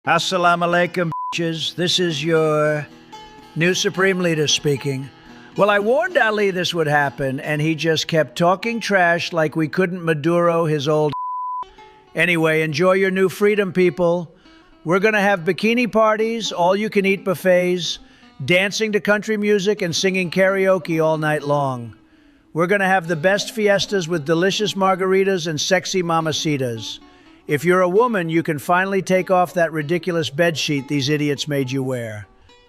Assalamu alaikum, bitches. This is your new Supreme Leader speaking. Well, I warned Ali this would happen, and he just kept talking trash like we couldn't Maduro his old. Anyway, enjoy your new freedom, people. We're going to have bikini parties, all-you-can-eat buffets, dancing to country music, and singing karaoke all night long. We're going to have the best fiestas with delicious margaritas and sexy mamacitas. If you're a woman, you can finally take off that ridiculous bedsheet these idiots made you wear.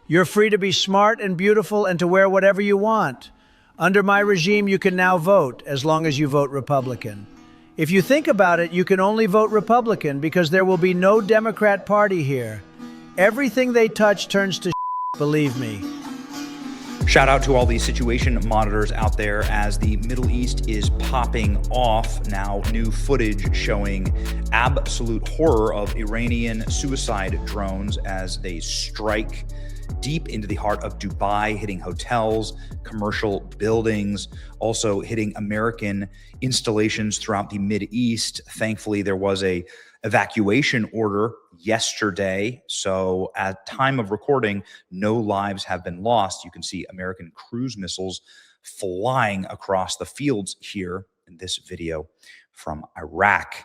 You're free to be smart and beautiful and to wear whatever you want. Under my regime, you can now vote, as long as you vote Republican. If you think about it, you can only vote Republican because there will be no Democrat Party here. Everything they touch turns to believe me. Shout out to all these situation monitors out there as the Middle East is popping off. Now, new footage showing absolute horror of Iranian suicide drones as they strike deep into the heart of Dubai, hitting hotels, commercial buildings, also hitting American installations throughout the Mideast. Thankfully, there was a evacuation order yesterday. So at time of recording, no lives have been lost. You can see American cruise missiles flying across the fields here in this video from Iraq,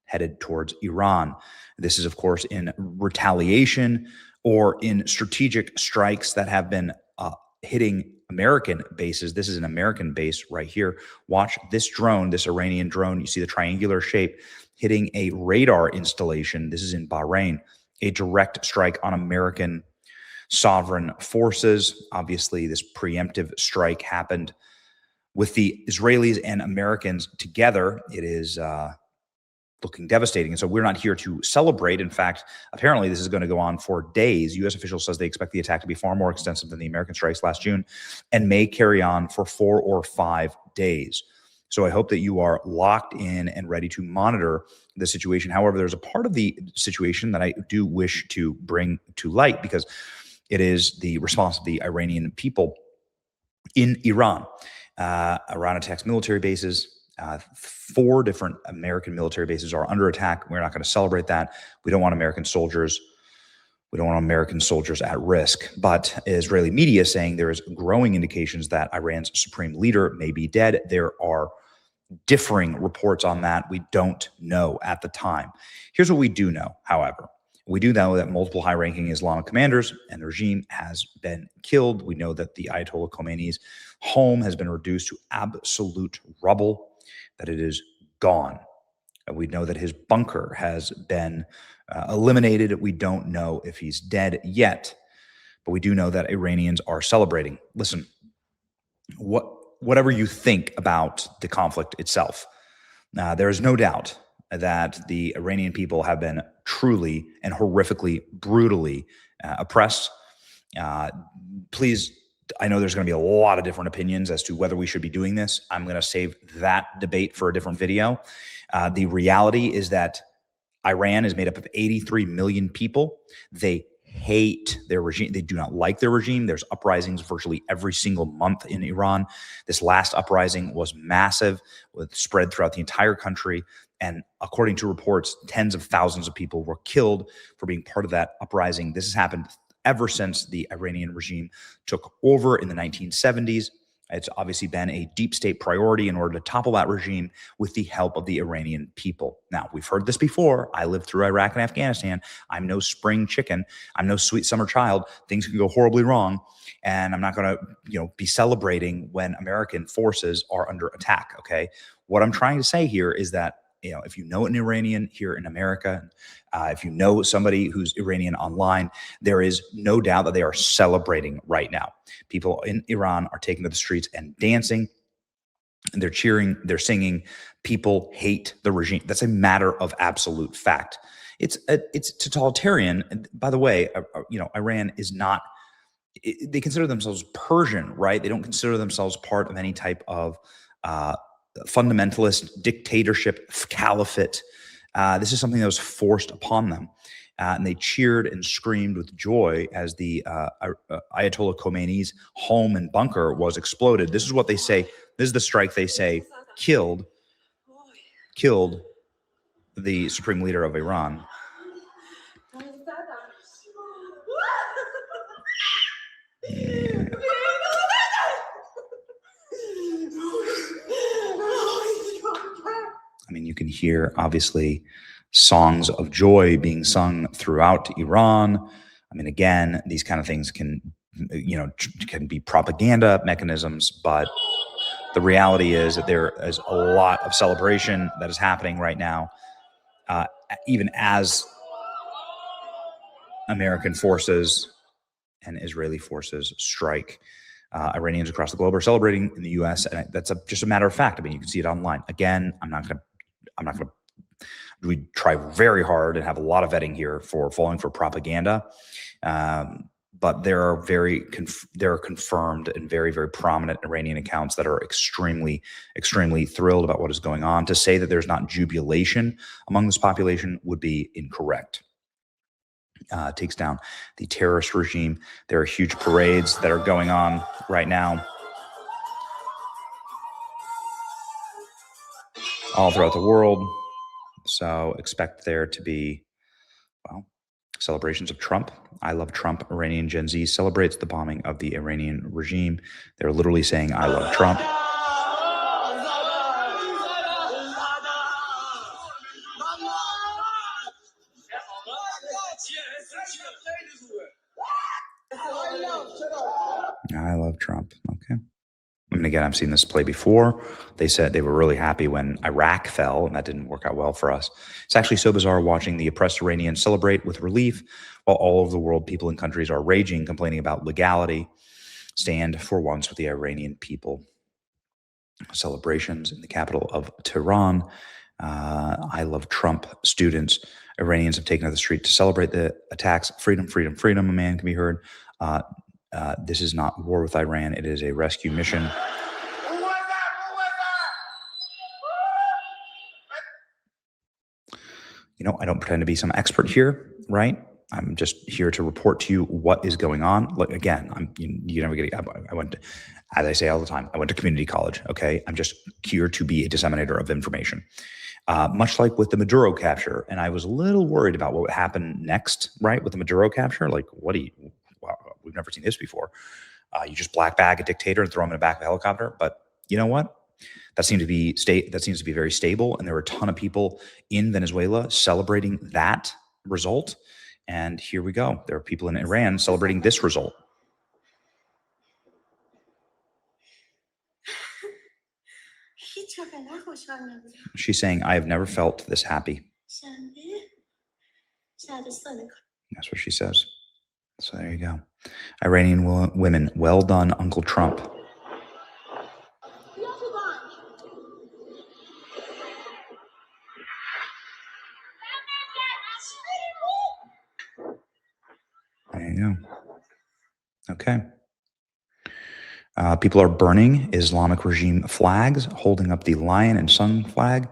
headed towards Iran. This is, of course, in retaliation or in strategic strikes that have been hitting American bases. This is an American base right here. Watch this drone, this Iranian drone. You see the triangular shape hitting a radar installation. This is in Bahrain, a direct strike on American sovereign forces. Obviously, this preemptive strike happened with the Israelis and Americans together. It is looking devastating. And so we're not here to celebrate. In fact, apparently this is going to go on for days. U.S. officials says they expect the attack to be far more extensive than the American strikes last June and may carry on for 4 or 5 days. So I hope that you are locked in and ready to monitor the situation. However, there's a part of the situation that I do wish to bring to light because it is the response of the Iranian people in Iran. Iran attacks military bases. 4 different American military bases are under attack. We're not going to celebrate that. We don't want American soldiers. We don't want American soldiers at risk. But Israeli media is saying there is growing indications that Iran's supreme leader may be dead. There are differing reports on that. We don't know at the time. Here's what we do know, however. We do know that multiple high-ranking Islamic commanders and the regime has been killed. We know that the Ayatollah Khomeini's home has been reduced to absolute rubble, that it is gone. We know that his bunker has been eliminated. We don't know if he's dead yet, but we do know that Iranians are celebrating. Listen, whatever you think about the conflict itself, there is no doubt that the Iranian people have been truly and horrifically, brutally oppressed. Please, I know there's going to be a lot of different opinions as to whether we should be doing this. I'm going to save that debate for a different video. The reality is that Iran is made up of 83 million people. They hate their regime. They do not like their regime. There's uprisings virtually every single month in Iran. This last uprising was massive, spread throughout the entire country. And according to reports, tens of thousands of people were killed for being part of that uprising. This has happened ever since the Iranian regime took over in the 1970s. It's obviously been a deep state priority in order to topple that regime with the help of the Iranian people. Now, we've heard this before. I lived through Iraq and Afghanistan. I'm no spring chicken. I'm no sweet summer child. Things can go horribly wrong. And I'm not going to, be celebrating when American forces are under attack, okay? What I'm trying to say here is that if you know an Iranian here in America, if you know somebody who's Iranian online, there is no doubt that they are celebrating right now. People in Iran are taking to the streets and dancing, and they're cheering, they're singing. People hate the regime. That's a matter of absolute fact. It's totalitarian. And by the way, Iran is not. They consider themselves Persian, right? They don't consider themselves part of any type of fundamentalist dictatorship, caliphate. This is something that was forced upon them. And they cheered and screamed with joy as the Ayatollah Khomeini's home and bunker was exploded. This is what they say. This is the strike they say killed the supreme leader of Iran. I mean, you can hear, obviously, songs of joy being sung throughout Iran. I mean, again, these kind of things can be propaganda mechanisms, but the reality is that there is a lot of celebration that is happening right now, even as American forces and Israeli forces strike. Iranians across the globe are celebrating in the U.S., and that's just a matter of fact. I mean, you can see it online. Again, I'm not going to. We try very hard and have a lot of vetting here for falling for propaganda, but there are confirmed and very, very prominent Iranian accounts that are extremely, extremely thrilled about what is going on. To say that there's not jubilation among this population would be incorrect. Takes down the terrorist regime. There are huge parades that are going on right now all throughout the world. So expect there to be, celebrations of Trump. I love Trump. Iranian Gen Z celebrates the bombing of the Iranian regime. They're literally saying, I love Trump. I love Trump. Okay. I mean, again, I've seen this play before. They said they were really happy when Iraq fell, and that didn't work out well for us. It's actually so bizarre watching the oppressed Iranians celebrate with relief while all over the world, people and countries are raging, complaining about legality. Stand for once with the Iranian people. Celebrations in the capital of Tehran. I love Trump students. Iranians have taken to the street to celebrate the attacks. Freedom, freedom, freedom, a man can be heard. This is not war with Iran. It is a rescue mission. I don't pretend to be some expert here, right? I'm just here to report to you what is going on. Look, again, I went to, as I say all the time, I went to community college, okay? I'm just here to be a disseminator of information. Much like with the Maduro capture, and I was a little worried about what would happen next, right? With the Maduro capture, like, wow, we've never seen this before. You just black bag a dictator and throw him in the back of a helicopter. But you know what? That seems to be very stable. And there were a ton of people in Venezuela celebrating that result. And here we go. There are people in Iran celebrating this result. She's saying, I have never felt this happy. That's what she says. So there you go. Iranian women, well done, Uncle Trump. There you go. Okay. People are burning Islamic regime flags, holding up the lion and sun flag.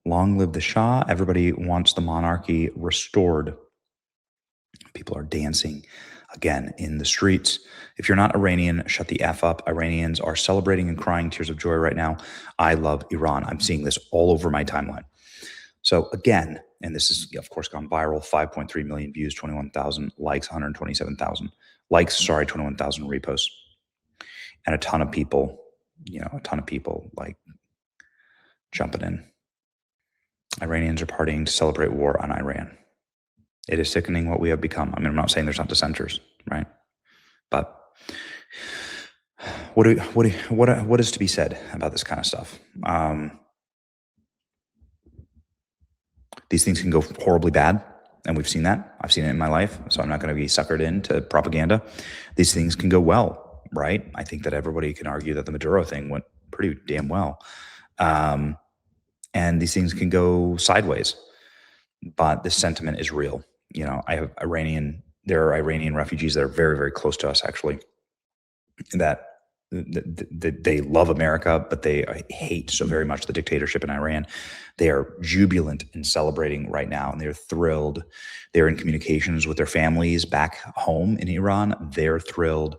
Long live the Shah. Everybody wants the monarchy restored. People are dancing again in the streets. If you're not Iranian, shut the F up. Iranians are celebrating and crying tears of joy right now. I love Iran. I'm seeing this all over my timeline. So again, and this has, of course, gone viral, 5.3 million views, 21,000 likes, 127,000 likes, 21,000 reposts. And a ton of people like jumping in. Iranians are partying to celebrate war on Iran. It is sickening what we have become. I mean, I'm not saying there's not dissenters, right? But what is to be said about this kind of stuff? These things can go horribly bad, and we've seen that. I've seen it in my life, so I'm not going to be suckered into propaganda. These things can go well, right? I think that everybody can argue that the Maduro thing went pretty damn well. And these things can go sideways, but this sentiment is real. There are Iranian refugees that are very, very close to us, actually, that they love America, but they hate so very much the dictatorship in Iran. They are jubilant and celebrating right now, and they're thrilled. They're in communications with their families back home in Iran. They're thrilled.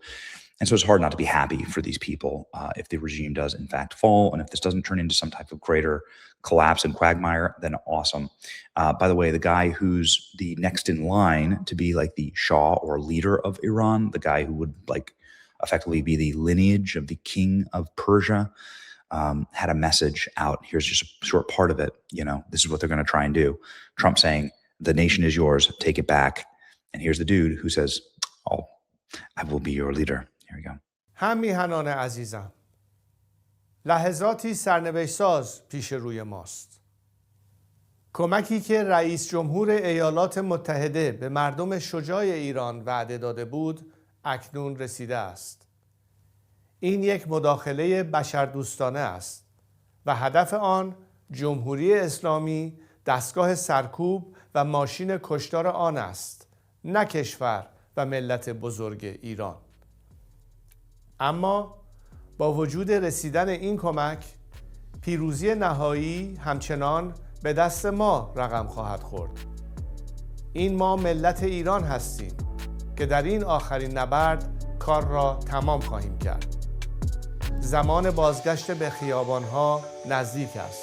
And so it's hard not to be happy for these people if the regime does in fact fall, and if this doesn't turn into some type of greater collapse and quagmire, then awesome. By the way, the guy who's the next in line to be like the Shah or leader of Iran, the guy who would like effectively be the lineage of the king of Persia, had a message out. Here's just a short part of it. You know, this is what they're going to try and do. Trump saying, the nation is yours, take it back. And here's the dude who says, oh, I will be your leader. Here we go. هم میهنان عزیزم، لحظاتی سرنوشت ساز پیش روی ماست. کمکی که رئیس جمهور ایالات متحده به مردم شجاع ایران وعده داده بود اکنون رسیده است. این یک مداخله بشردوستانه است و هدف آن جمهوری اسلامی دستگاه سرکوب و ماشین کشتار آن است، نه کشور و ملت بزرگ ایران. اما با وجود رسیدن این کمک، پیروزی نهایی همچنان به دست ما رقم خواهد خورد. این ما ملت ایران هستیم که در این آخرین نبرد کار را تمام خواهیم کرد. زمان بازگشت به خیابانها نزدیک است.